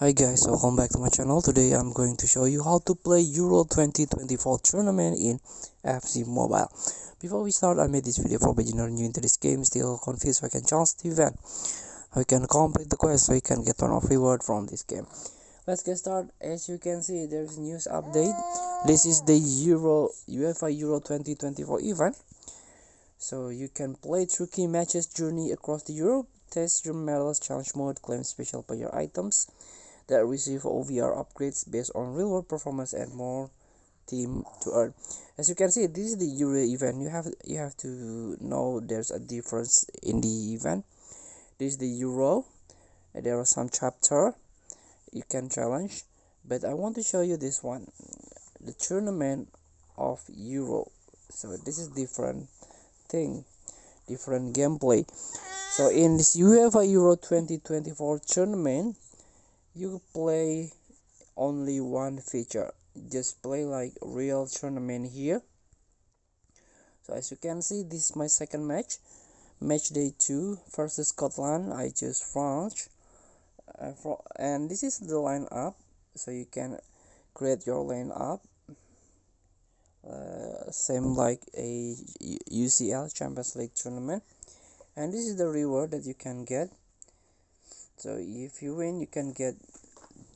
Hi guys, welcome back to my channel. Today I'm going to show you how to play Euro 2024 tournament in FC Mobile. Before we start, I made this video for beginner new into this game, still confused so I can chance the event. I can complete the quest so you can get one of reward from this game. Let's get started. As you can see, there's news update. This is the UEFA Euro 2024 event. So you can play through key matches, journey across the Europe, test your medals, challenge mode, claim special player items that receive OVR upgrades based on real world performance and more team to earn. As you can see, this is the Euro event. You have to know there's a difference in the event. This is the Euro. There are some chapter you can challenge, but I want to show you this one, the tournament of Euro. So this is different thing, different gameplay. So in this UEFA Euro 2024 tournament, you play only one feature, just play like real tournament here. So as you can see, this is my second match day 2 versus Scotland. I choose France, and this is the lineup. So you can create your lineup, same like a UCL Champions League tournament, and this is the reward that you can get. So if you win, you can get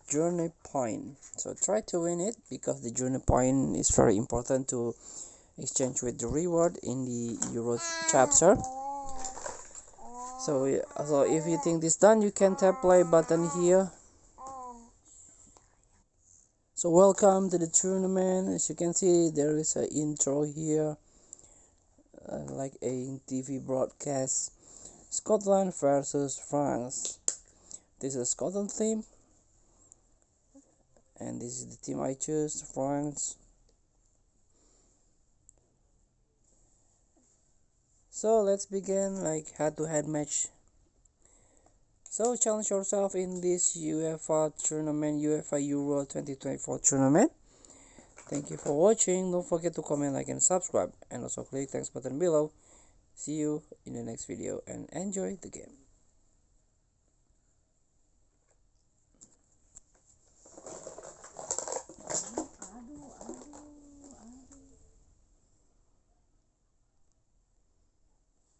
journey point. So try to win it, because the journey point is very important to exchange with the reward in the Euro chapter. So if you think this done, you can tap play button here. So welcome to the tournament. As you can see, there is an intro here, like a TV broadcast. Scotland versus France. This is Scotland theme, and this is the team I choose, France. So let's begin like head-to-head match. So challenge yourself in this UEFA tournament, UEFA Euro 2024 tournament. Thank you for watching. Don't forget to comment, like, and subscribe, and also click thanks button below. See you in the next video and enjoy the game.